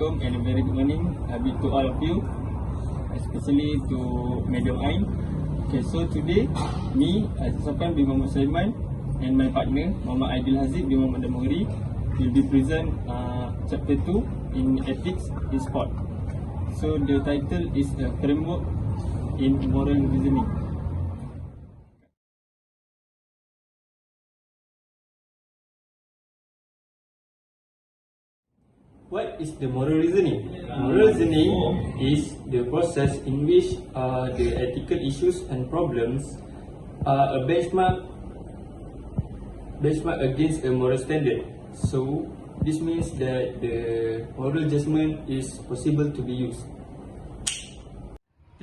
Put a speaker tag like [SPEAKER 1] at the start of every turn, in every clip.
[SPEAKER 1] Assalamualaikum and a very good morning to all of you, especially to Madam Ain. Okay, so today, me, Aziz Safan bin Muhammad Sulaiman and my partner, Muhammad Aidil Haziq bin Muhammad Damuri will be present chapter 2 in ethics in sport. So the title is the framework in moral reasoning. What is the moral reasoning? Moral reasoning is the process in which the ethical issues and problems are a benchmark against a moral standard. So this means that the moral judgment is possible to be used.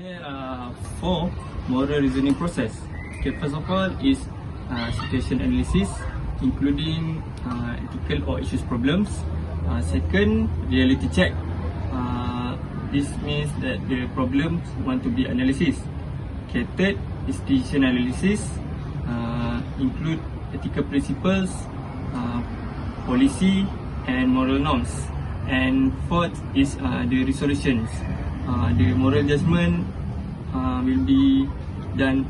[SPEAKER 1] There are 4 moral reasoning process. Okay, first of all is situation analysis, including ethical or issues problems. Second, reality check. This means that the problems want to be analysis. Okay, third is decision analysis, include ethical principles, policy and moral norms. And fourth is the resolutions. The moral judgment will be done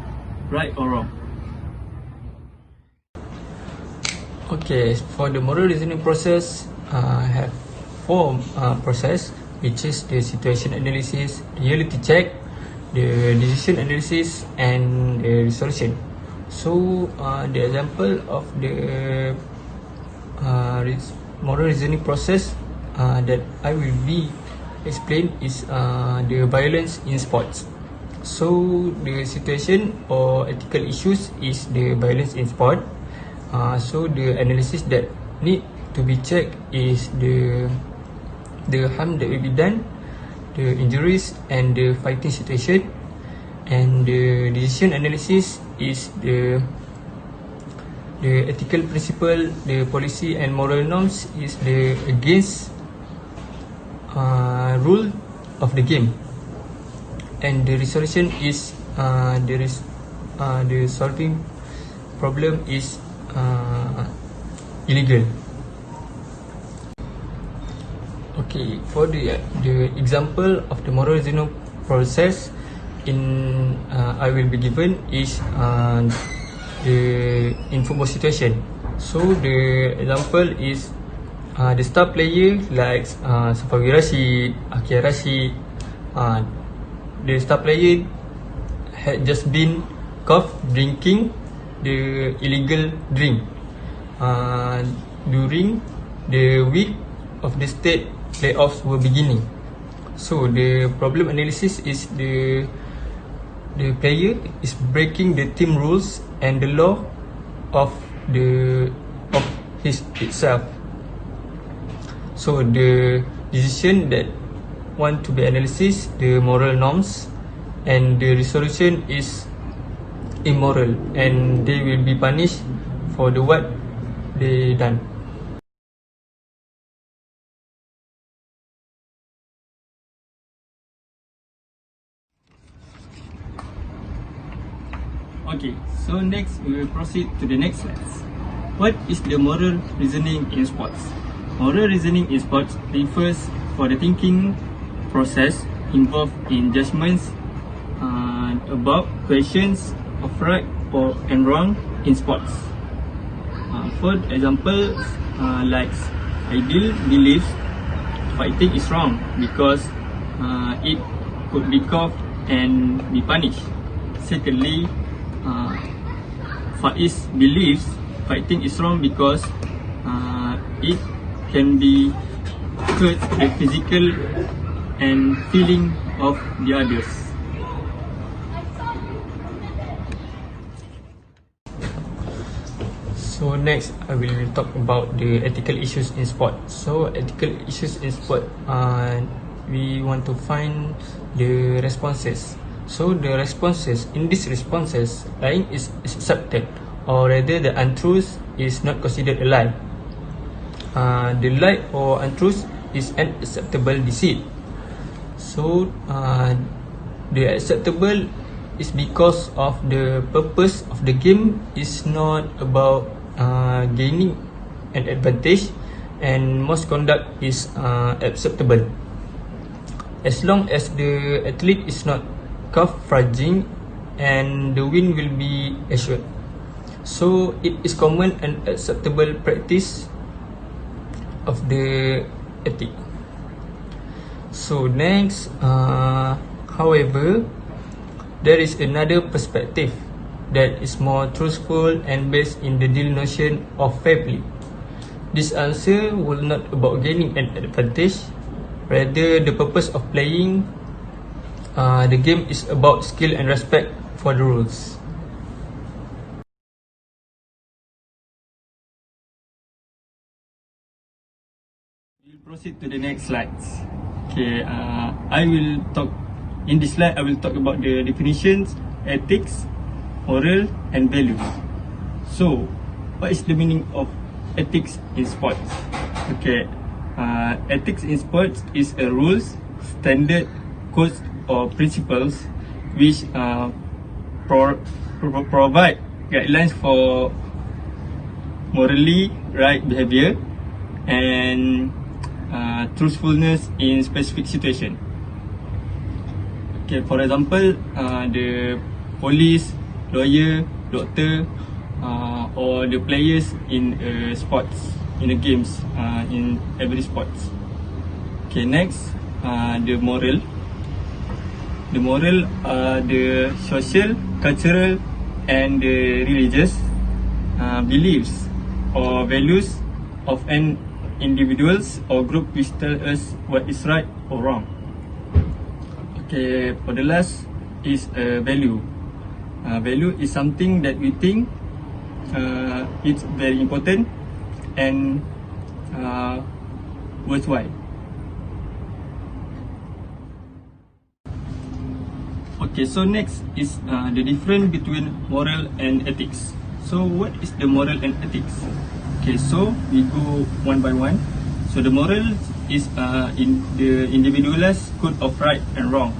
[SPEAKER 1] right or wrong.
[SPEAKER 2] Okay, for the moral reasoning process, have 4 process, which is the situation analysis, reality check, the decision analysis, and the resolution. So the example of the moral reasoning process that I will be explain is the violence in sports. So the situation or ethical issues is the violence in sport. So the analysis that need to be checked is the harm that will be done, the injuries and the fighting situation, and the decision analysis is the ethical principle, the policy and moral norms is the against rule of the game, and the resolution is the solving problem is illegal. Okay, for the example of the moral reasoning process I will be given is in football situation. So the example is the star player like Safawi Rashid, Akia Rashid. The star player had just been caught drinking the illegal drink during the week of the state playoffs were beginning. So the problem analysis is the player is breaking the team rules and the law of his itself. So the decision that want to be analysis, the moral norms, and the resolution is immoral, and they will be punished for the what they done.
[SPEAKER 1] Okay, so next we will proceed to the next slides. What is the moral reasoning in sports? Moral reasoning in sports refers for the thinking process involved in judgments about questions of right and wrong in sports. For example, like Aidil believes fighting is wrong because it could be caught and be punished. Secondly, Faiz believes fighting is wrong because it can be hurt the physical and feeling of the others.
[SPEAKER 2] So next, I will talk about the ethical issues in sport. So ethical issues in sport, we want to find the responses. So the responses, in these responses, lying is accepted, or rather the untruth is not considered a lie. The lie or untruth is an acceptable deceit. So the acceptable is because of the purpose of the game is not about gaining an advantage. and most conduct is acceptable as long as the athlete is not calf fragile and the win will be assured. So it is common and acceptable practice of the ethic. So next, however, there is another perspective that is more truthful and based in the deal notion of fair play. This answer will not about gaining an advantage, rather the purpose of playing the game is about skill and respect for the rules.
[SPEAKER 1] We'll proceed to the next slides. Okay, I will talk in this slide. I will talk about the definitions, ethics, moral, and value. So, what is the meaning of ethics in sports? Okay, ethics in sports is a rules, standard, codes, or principles which provide guidelines for morally right behavior and truthfulness in specific situation. Okay, for example, the police, lawyer, doctor, or the players in sports, in the games, in every sports. Okay, next, the moral. The moral are the social, cultural, and the religious beliefs or values of an individuals or group which tell us what is right or wrong. Okay, for the last is value. Value is something that we think it's very important and worthwhile. Okay, so next is the difference between moral and ethics. So what is the moral and ethics? Okay, so we go one by one. So the moral is in the individualist code of right and wrong.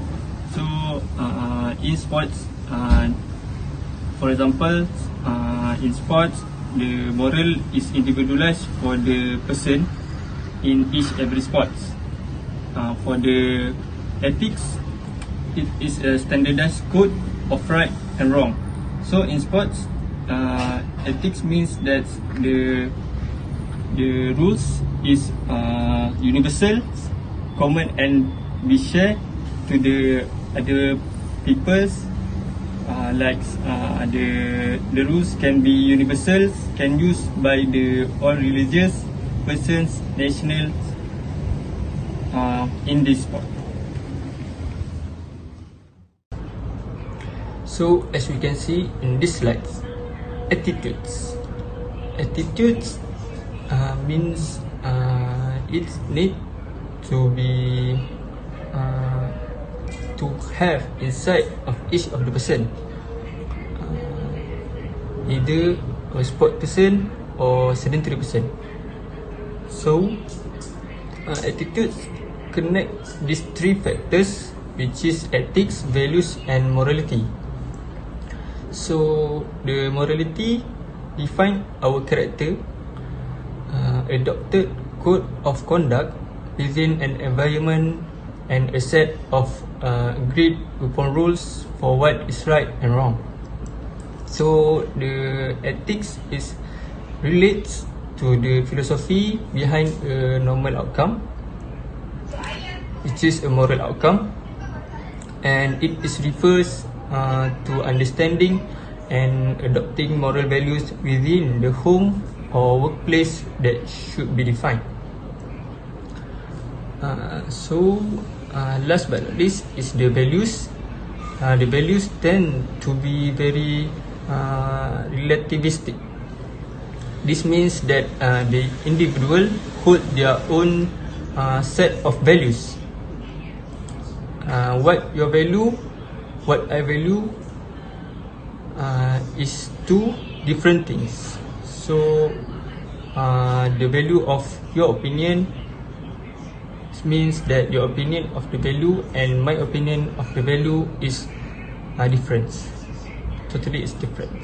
[SPEAKER 1] So in sports, for example, in sports, the moral is individualized for the person in each every sports. For the ethics, it is a standardized code of right and wrong. So in sports, ethics means that the rules is universal, common, and be shared to the other peoples. Like the rules can be universal, can used by the all religious persons, nationals in this sport.
[SPEAKER 2] So as we can see in this slides, attitudes means it need to be to have inside of each of the person, either a sport person or sedentary person. So attitudes connect these three factors, which is ethics, values, and morality. So the morality define our character, adopted code of conduct within an environment, and a set of agreed upon rules for what is right and wrong. So the ethics is relates to the philosophy behind a normal outcome, which is a moral outcome, and it is refers to understanding and adopting moral values within the home or workplace that should be defined. Last but not least is the values. The values tend to be very relativistic. This means that the individual hold their own set of values. What your value, what I value is two different things. So the value of your opinion means that your opinion of the value and my opinion of the value is different. Totally is different.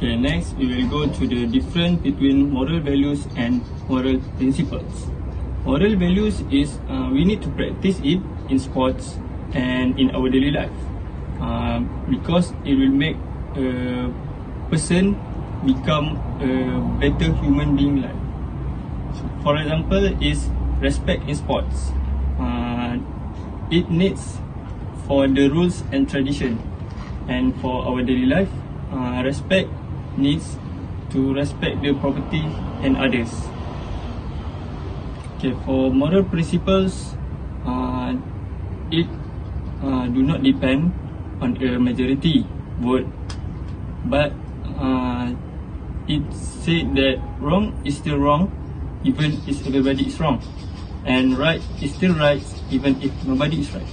[SPEAKER 1] Okay, next we will go to the difference between moral values and moral principles. Moral values is we need to practice it in sports and in our daily life because it will make a person become a better human being life. For example, is respect in sports. It needs for the rules and tradition, and for our daily life, respect needs to respect the property and others. Okay, for moral principles, it do not depend on a majority vote, but it said that wrong is still wrong even if everybody is wrong, and right is still right even if nobody is right.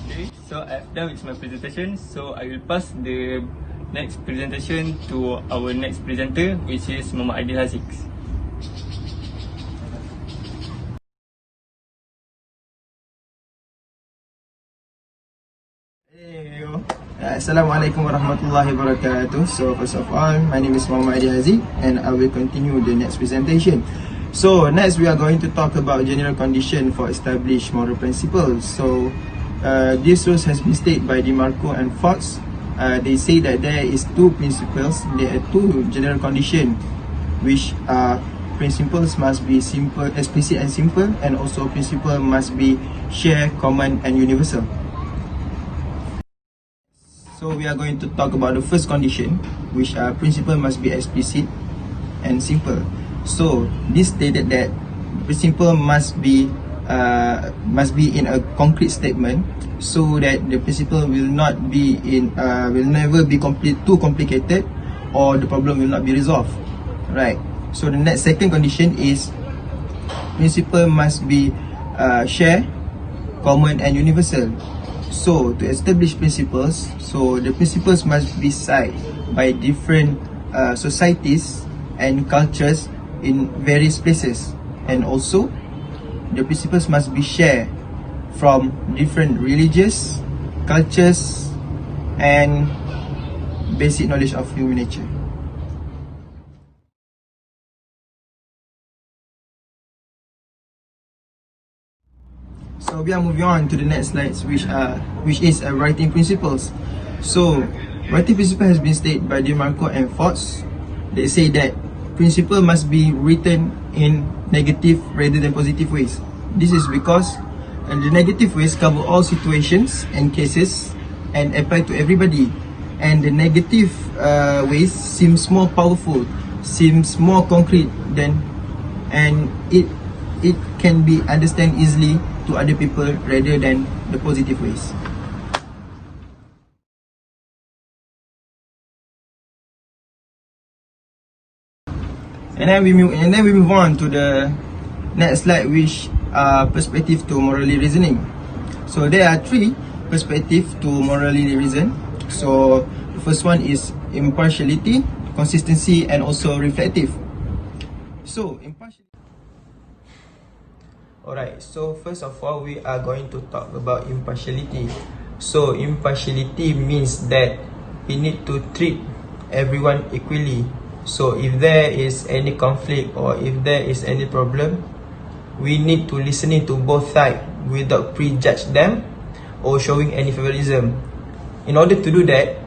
[SPEAKER 1] Okay, so I've done with my presentation, so I will pass the next presentation to our next presenter, which is Muhammad Adil Haziq.
[SPEAKER 3] Assalamualaikum warahmatullahi wabarakatuh. So first of all, my name is Muhammad Adil Haziq and I will continue the next presentation. So next we are going to talk about general condition for established moral principles. So this rules has been stated by DeMarco and Fox. They say that there is two principles, there are two general conditions, which are principles must be simple, explicit and simple, and also principle must be shared, common and universal. So we are going to talk about the first condition, which principle must be explicit and simple. So this stated that principle must be in a concrete statement, so that the principle will not be will never be too complicated, or the problem will not be resolved. Right. So the next second condition is principle must be shared, common and universal. So to establish principles, so the principles must be cited by different societies and cultures in various places, and also the principles must be shared from different religious cultures and basic knowledge of human nature. So we are moving on to the next slides, which is writing principles. So writing principle has been stated by DeMarco and Fox. They say that principle must be written in negative rather than positive ways. This is because the negative ways cover all situations and cases and apply to everybody, and the negative ways seems more powerful, seems more concrete than, and it can be understood easily to other people rather than the positive ways. And then we move on to the next slide, which perspective to morally reasoning. So there are three perspectives to morally reason. So the first one is impartiality, consistency and also reflective. So impartiality. Alright, so first of all, we are going to talk about impartiality. So impartiality means that we need to treat everyone equally. So if there is any conflict or if there is any problem, we need to listen to both sides without prejudge them or showing any favoritism. In order to do that,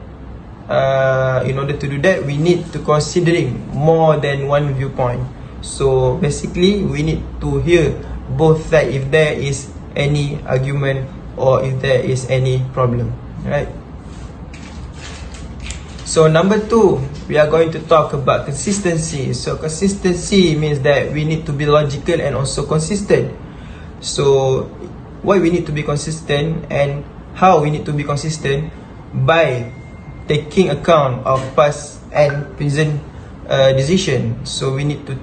[SPEAKER 3] we need to considering more than one viewpoint. So basically, we need to hear both sides if there is any argument or if there is any problem, right? So number two, we are going to talk about consistency. So consistency means that we need to be logical and also consistent. So why we need to be consistent and how we need to be consistent? By taking account of past and present decision. So we need to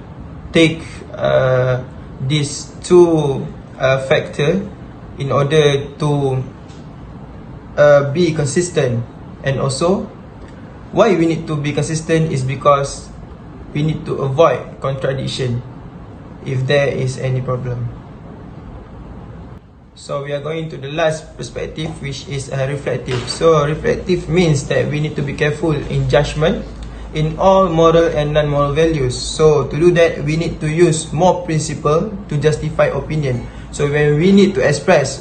[SPEAKER 3] take these two factors in order to be consistent. And also, why we need to be consistent is because we need to avoid contradiction if there is any problem. So we are going to the last perspective, which is reflective. So reflective means that we need to be careful in judgment in all moral and non-moral values. So to do that, we need to use more principle to justify opinion. So when we need to express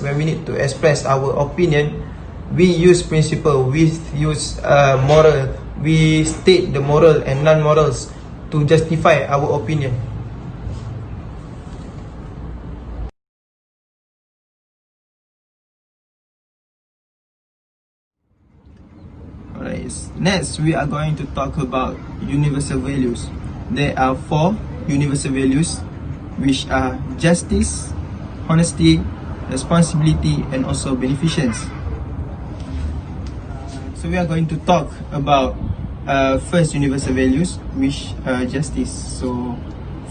[SPEAKER 3] our opinion, we use principle, we use moral, we state the moral and non-morals to justify our opinion. Alright, next we are going to talk about universal values. There are 4 universal values, which are justice, honesty, responsibility, and also beneficence. So we are going to talk about first universal values, which are justice. So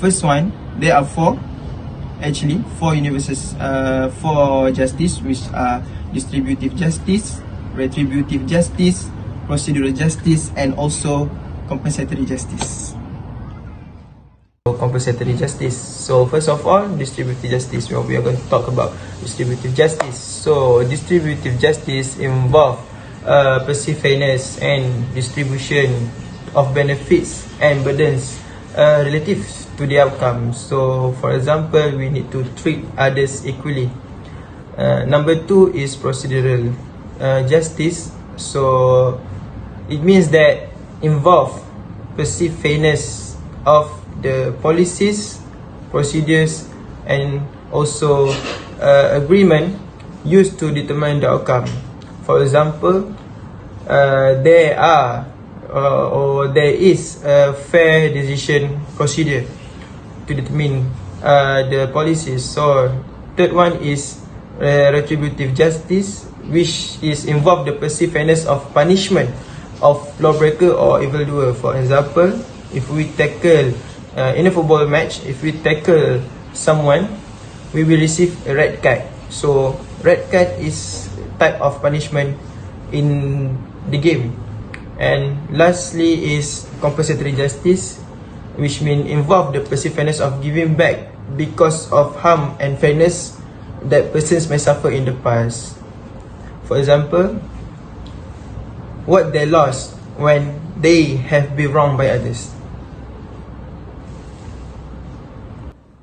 [SPEAKER 3] first one, there are 4 universals for justice, which are distributive justice, retributive justice, procedural justice, and also compensatory justice. Compensatory justice. So first of all, distributive justice. We are going to talk about distributive justice. So distributive justice involves perceived fairness and distribution of benefits and burdens relative to the outcome. So for example, we need to treat others equally. Number 2 is procedural justice. So it means that involve perceived fairness of the policies, procedures, and also agreement used to determine the outcome. For example, there is a fair decision procedure to determine the policies. So third one is retributive justice, which is involve the perceived fairness of punishment of lawbreaker or evildoer. For example, if we tackle in a football match, if we tackle someone, we will receive a red card. So red card is type of punishment in the game. And lastly is compensatory justice, which means involve the perceived fairness of giving back because of harm and fairness that persons may suffer in the past. For example, what they lost when they have been wronged by others.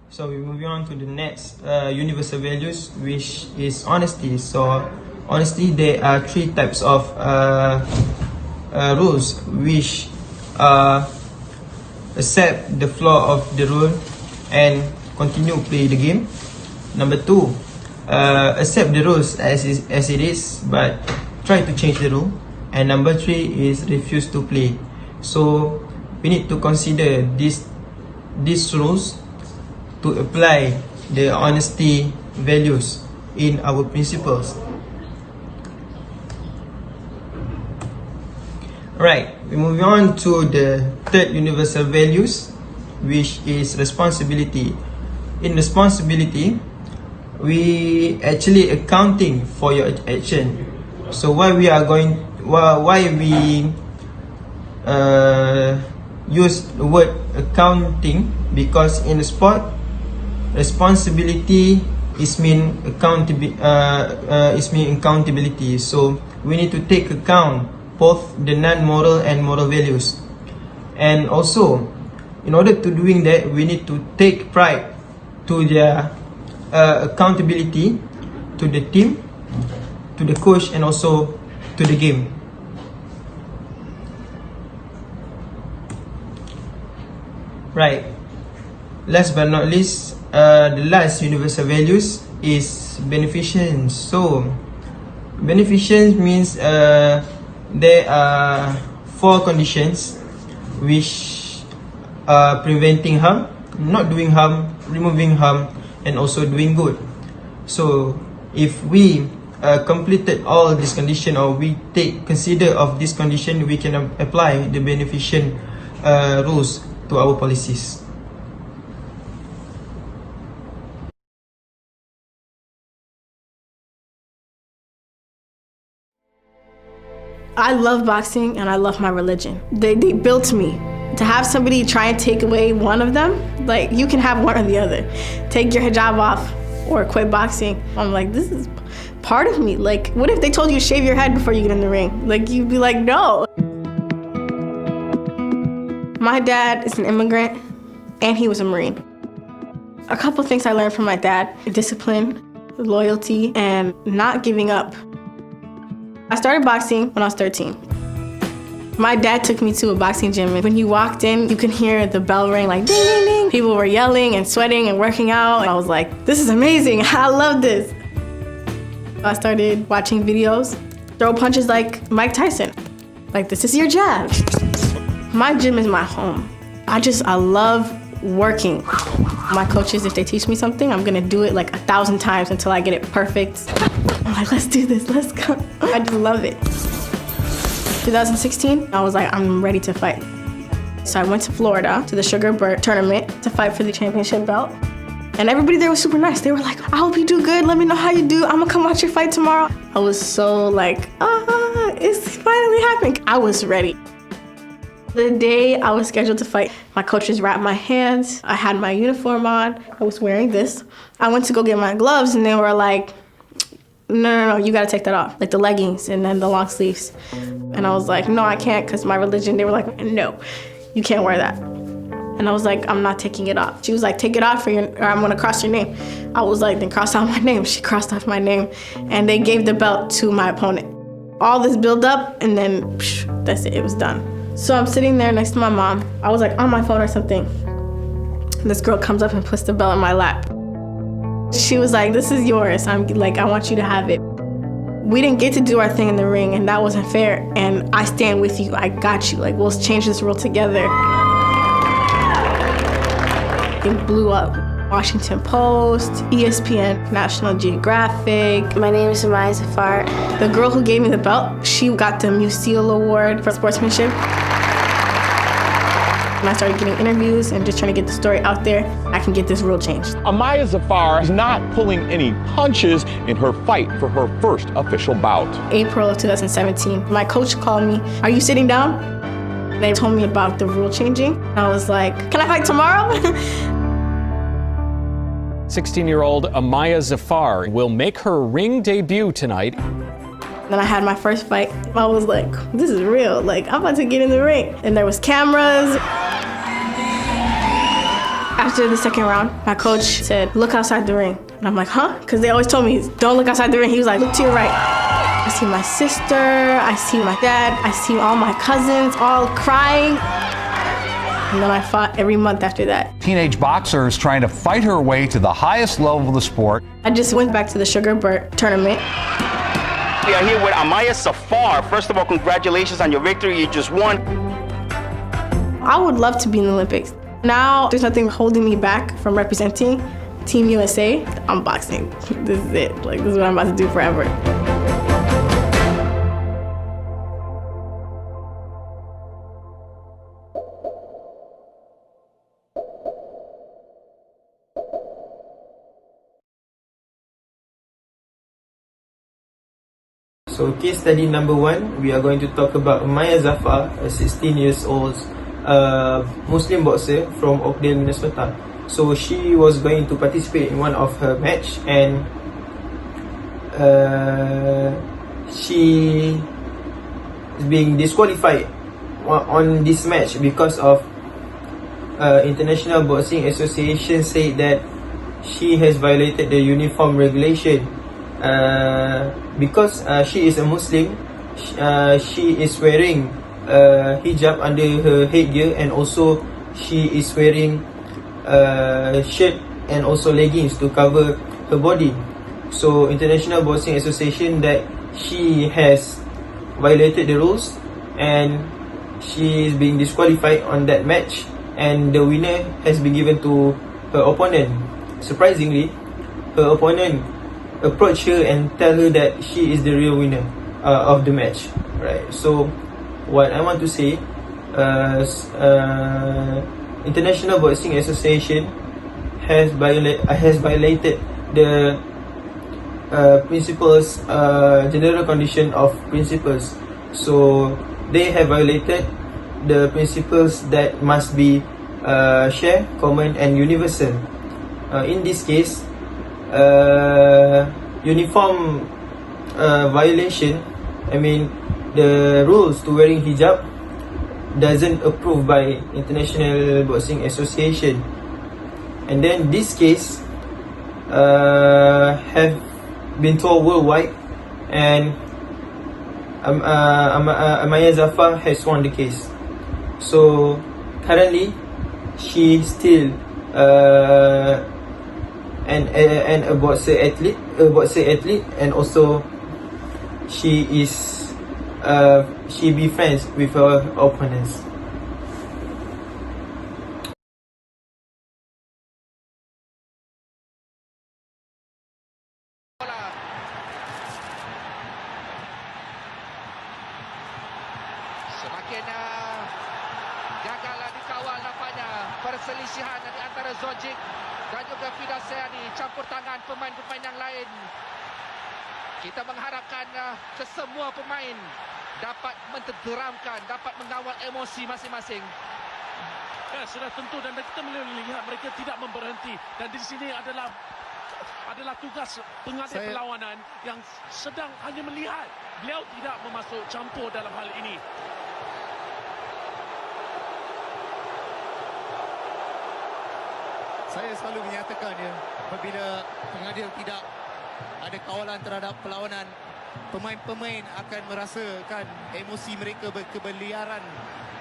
[SPEAKER 3] So we're moving on to the next universal values, which is honesty. So honesty, there are 3 types of rules, which accept the flaw of the rule and continue play the game. Number 2, accept the rules as it is, but try to change the rule. And number 3 is refuse to play. So we need to consider these rules to apply the honesty values in our principles. Right, we're moving on to the third universal values, which is responsibility. In responsibility, we actually accounting for your action. So why we use the word accounting? Because in the sport, responsibility is mean accountability. So we need to take account both the non-moral and moral values. And also, in order to doing that, we need to take pride to their accountability to the team, to the coach, and also to the game. Right. Last but not least, the last universal values is beneficence. So beneficence means there are 4 conditions, which are preventing harm, not doing harm, removing harm, and also doing good. So if we completed all this condition, or we consider of this condition, we can apply the beneficence rules to our policies.
[SPEAKER 4] I love boxing and I love my religion. They built me. To have somebody try and take away one of them, like, you can have one or the other. Take your hijab off, or quit boxing. I'm like, this is part of me. Like, what if they told you to shave your head before you get in the ring? Like, you'd be like, no. My dad is an immigrant, and he was a Marine. A couple things I learned from my dad: discipline, loyalty, and not giving up. I started boxing when I was 13. My dad took me to a boxing gym, and when you walked in, you could hear the bell ring like ding, ding, ding. People were yelling and sweating and working out. And I was like, this is amazing, I love this. I started watching videos, throw punches like Mike Tyson. Like, this is your jab. My gym is my home. I love working. My coaches, if they teach me something, I'm gonna do it like 1,000 times until I get it perfect. I'm like, let's do this, let's go. I just love it. 2016, I was like, I'm ready to fight. So I went to Florida to the Sugar Burt tournament to fight for the championship belt. And everybody there was super nice. They were like, I hope you do good. Let me know how you do. I'm gonna come watch your fight tomorrow. I was so like, it's finally happening. I was ready. The day I was scheduled to fight, my coaches wrapped my hands. I had my uniform on. I was wearing this. I went to go get my gloves and they were like, no, you gotta take that off. Like the leggings and then the long sleeves. And I was like, no, I can't, because my religion. They were like, no, you can't wear that. And I was like, I'm not taking it off. She was like, take it off or I'm gonna cross your name. I was like, then cross out my name. She crossed off my name. And they gave the belt to my opponent. All this build up and then that's it, it was done. So I'm sitting there next to my mom. I was like on my phone or something. This girl comes up and puts the belt in my lap. She was like, this is yours. I'm like, I want you to have it. We didn't get to do our thing in the ring and that wasn't fair. And I stand with you, I got you. Like, we'll change this rule together. It blew up. Washington Post, ESPN, National Geographic.
[SPEAKER 5] My name is Amaya Zafar.
[SPEAKER 4] The girl who gave me the belt, she got the Museal Award for sportsmanship. And I started getting interviews and just trying to get the story out there. I can get this rule changed.
[SPEAKER 6] Amaya Zafar is not pulling any punches in her fight for her first official bout.
[SPEAKER 4] April of 2017, my coach called me, are you sitting down? They told me about the rule changing. I was like, can I fight tomorrow?
[SPEAKER 7] 16-year-old Amaya Zafar will make her ring debut tonight.
[SPEAKER 4] Then I had my first fight. I was like, this is real. Like, I'm about to get in the ring. And there was cameras. After the second round, my coach said, look outside the ring. And I'm like, huh? Because they always told me, don't look outside the ring. He was like, look to your right. I see my sister, I see my dad, I see all my cousins all crying. And then I fought every month after that.
[SPEAKER 8] Teenage boxer is trying to fight her way to the highest level of the sport.
[SPEAKER 4] I just went back to the Sugar Burt tournament.
[SPEAKER 9] We are here with Amaya Zafar. First of all, congratulations on your victory. You just won.
[SPEAKER 4] I would love to be in the Olympics. Now, there's nothing holding me back from representing Team USA. I'm boxing. This is it. Like, this is what I'm about to do forever.
[SPEAKER 3] So case study number 1, we are going to talk about Amaya Zafar, a 16 years old Muslim boxer from Oakdale, Minnesota. So she was going to participate in one of her match and she is being disqualified on this match because of International Boxing Association said that she has violated the uniform regulation. Because she is a Muslim, she is wearing hijab under her headgear and also she is wearing shirt and also leggings to cover her body. So International Boxing Association that she has violated the rules and she is being disqualified on that match and the winner has been given to her opponent. Surprisingly, her opponent approach her and tell her that she is the real winner of the match, right? So what I want to say, International Boxing Association has violated the principles, general condition of principles. So they have violated the principles that must be shared, common and universal. In this case, uniform violation. I mean, the rules to wearing hijab doesn't approved by International Boxing Association, and then this case have been told worldwide, and Amaya Zafar has won the case. So currently she still and a boxer athlete, and also she be friends with her opponents.
[SPEAKER 5] Semakin gagallah dikawal nampaknya perselisihan di antara Zojic dan juga Fida Sayani, campur tangan pemain-pemain yang lain. Kita mengharapkan kesemua pemain dapat menteramkan, dapat mengawal emosi masing-masing.
[SPEAKER 10] Ya, sudah tentu, dan kita melihat mereka tidak memberhenti, dan di sini adalah tugas pengadil perlawanan yang sedang hanya melihat. Beliau tidak memasuk campur dalam hal ini.
[SPEAKER 11] Saya selalu menyatakan apabila pengadil tidak ada kawalan terhadap perlawanan, pemain-pemain akan merasakan emosi mereka berkebeliaran,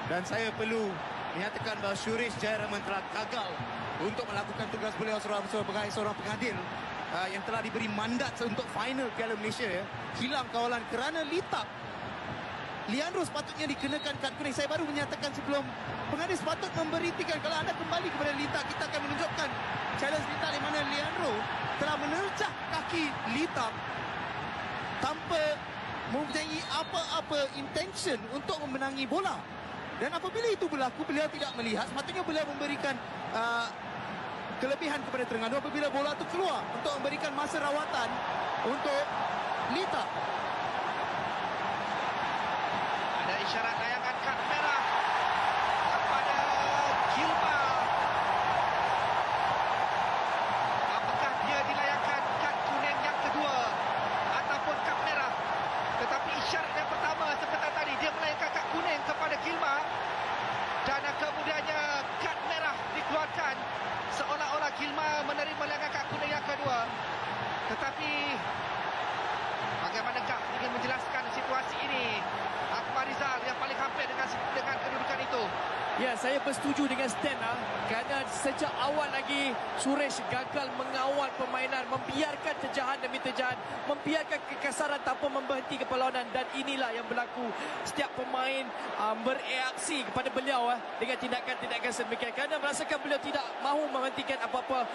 [SPEAKER 11] dan saya perlu menyatakan bahawa Suresh Jayaraman telah gagal untuk melakukan tugas beliau seorang pengadil yang telah diberi mandat untuk final Piala Malaysia. Hilang kawalan kerana litak. Leandro sepatutnya dikenakan kad kuning. Saya baru menyatakan sebelum, pengadil sepatut memberitikan. Kalau anda kembali kepada litak, kita akan menunjukkan challenge litak di mana Leandro telah menerjah kaki litak tanpa mempunyai apa-apa intention untuk memenangi bola. Dan apabila itu berlaku, beliau tidak melihat. Sepatutnya beliau memberikan kelebihan kepada Terengganu apabila bola itu keluar untuk memberikan masa rawatan untuk litak.
[SPEAKER 5] Ada isyarat layangan kad merah kepada Gilma. Apakah dia dilayangkan kad kuning yang kedua ataupun kad merah? Tetapi isyarat yang pertama seperti tadi, dia melayangkan kad kuning kepada Gilma, dan kemudiannya kad merah dikeluarkan, seolah-olah Gilma menerima layangan kad kuning yang kedua. Tetapi bagaimanakah ingin menjelaskan situasi ini Akmal Rizal yang paling hampir dengan kedudukan itu?
[SPEAKER 10] Ya, saya bersetuju dengan Stan kerana sejak awal lagi Suresh gagal mengawal permainan, membiarkan terjahan demi terjahan, membiarkan kekasaran tanpa memberhenti perlawanan, dan inilah yang berlaku. Setiap pemain bereaksi kepada beliau dengan tindakan-tindakan sedemikian kerana merasakan beliau tidak mahu menghentikan apa-apa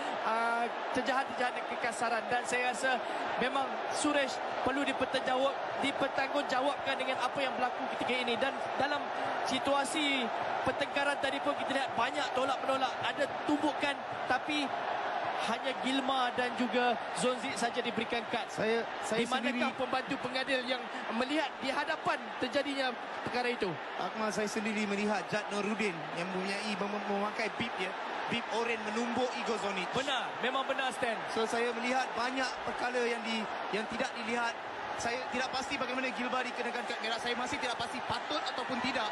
[SPEAKER 10] terjahan-terjahan dan kekasaran, dan saya rasa memang Suresh perlu dipertanggungjawabkan dengan apa yang berlaku ketika ini. Dan dalam situasi pertengkaran tadi pun kita lihat banyak tolak-menolak, ada tumbukan, tapi hanya Gilma dan juga Zonzik saja diberikan kad.
[SPEAKER 11] Saya
[SPEAKER 10] di manakah
[SPEAKER 11] sendiri,
[SPEAKER 10] pembantu pengadil yang melihat di hadapan terjadinya perkara itu?
[SPEAKER 11] Akmal, saya sendiri melihat Jad Noruddin yang memakai bib bib oren menumbuk Igor Zonic.
[SPEAKER 10] Benar, memang benar Stan.
[SPEAKER 11] So saya melihat banyak perkara yang tidak dilihat. Saya tidak pasti bagaimana Gilma dikenakan kad merah. Saya masih tidak pasti patut ataupun tidak.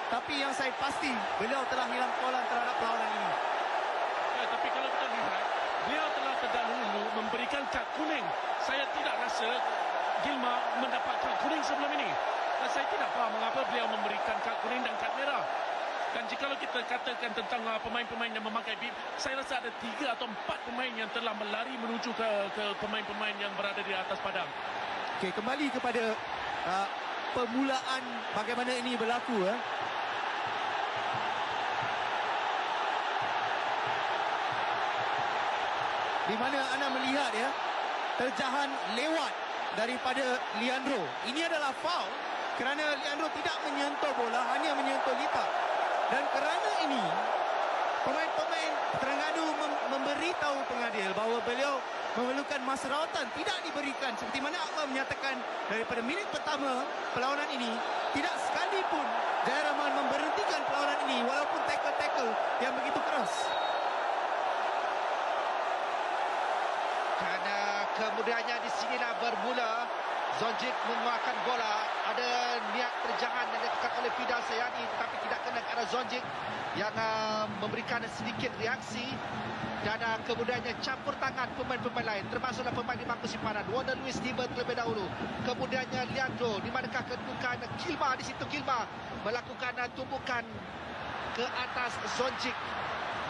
[SPEAKER 11] Tapi yang saya pasti, beliau telah hilang kawalan terhadap perlawanan ini.
[SPEAKER 10] Ya, tapi kalau kita lihat, beliau telah terdahulu memberikan kad kuning. Saya tidak rasa Gilma mendapat kad kuning sebelum ini. Dan saya tidak faham mengapa beliau memberikan kad kuning dan kad merah. Dan jika kita katakan tentang pemain-pemain yang memakai bib, saya rasa ada 3 atau 4 pemain yang telah melari menuju ke pemain-pemain yang berada di atas padang.
[SPEAKER 11] Okey, kembali kepada permulaan bagaimana ini berlaku. Di mana anda melihat terjahan lewat daripada Leandro. Ini adalah foul kerana Leandro tidak menyentuh bola, hanya menyentuh litak. Dan kerana ini, pemain-pemain Terengganu memberitahu pengadil bahawa beliau memerlukan masa rawatan, tidak diberikan. Seperti mana Akmal menyatakan daripada minit pertama perlawanan ini, tidak sekalipun Jayaraman memberhentikan perlawanan ini walaupun tackle-tackle yang begitu keras.
[SPEAKER 5] Kerana kemudiannya di sinilah bermula Zonjic mengeluarkan bola. Ada niat terjangan yang dilakukan oleh Fidal Sayani tetapi tidak kena ke arah Zonjic yang memberikan sedikit reaksi. Dan kemudiannya campur tangan pemain-pemain lain termasuklah pemain di bangku simpanan. Warner Luis tiba terlebih dahulu. Kemudiannya Leandro, di manakah kedudukan Gilma di situ. Gilma melakukan tumpukan ke atas Zonjic.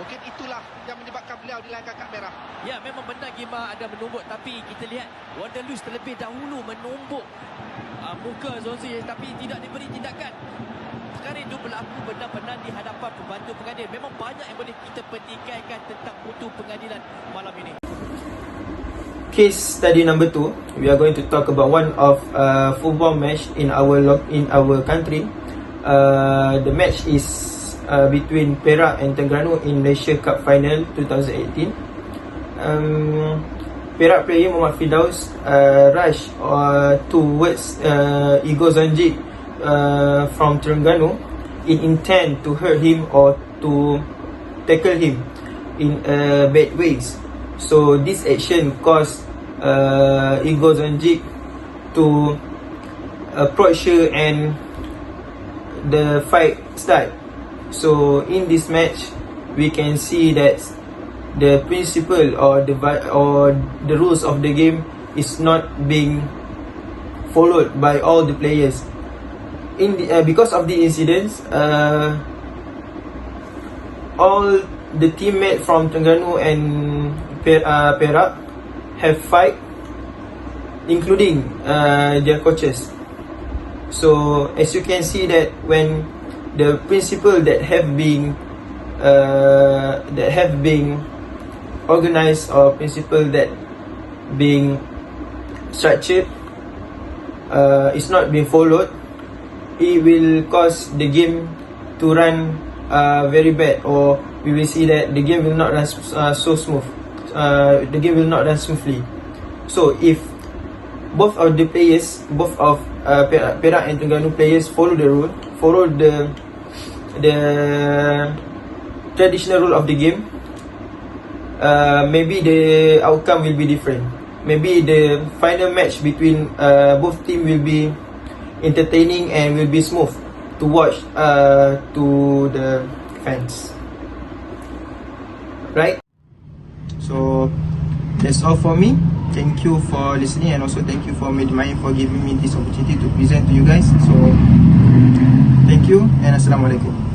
[SPEAKER 5] Mungkin itulah yang menyebabkan beliau dilanggar kad merah.
[SPEAKER 10] Ya, memang benar Gilma ada menumbuk, tapi kita lihat Warner Luis terlebih dahulu menumbuk muka Zonjic tapi tidak diberi tindakan. Perkara itu berlaku benar-benar di hadapan pembantu pengadil. Memang banyak yang boleh kita petikaikan tentang mutu pengadilan malam ini.
[SPEAKER 3] Case study number 2, we are going to talk about one of football match in our country. The match is between Perak and Terengganu in Malaysia Cup Final 2018. Perak player Muhammad Firdaus rush towards Igor Zonjic from Terengganu in intent to hurt him or to tackle him in bad ways. So this action caused Igor Zonjic to approach her and the fight start. So in this match, we can see that the principle or the rules of the game is not being followed by all the players. Because of the incidents, all the teammates from Terengganu and Perak have fight, including their coaches. So as you can see that when the principle that have been organized or principle that being structured is not being followed, it will cause the game to run very bad, or we will see that the game will not run so smooth. The game will not run smoothly. So if both of the players, both of Perak and Terengganu players follow the rule, follow the traditional rule of the game, maybe the outcome will be different. Maybe the final match between both teams will be entertaining and will be smooth to watch to the fans. Right? So that's all for me. Thank you for listening, and also thank you for giving me this opportunity to present to you guys. So thank you and Assalamualaikum.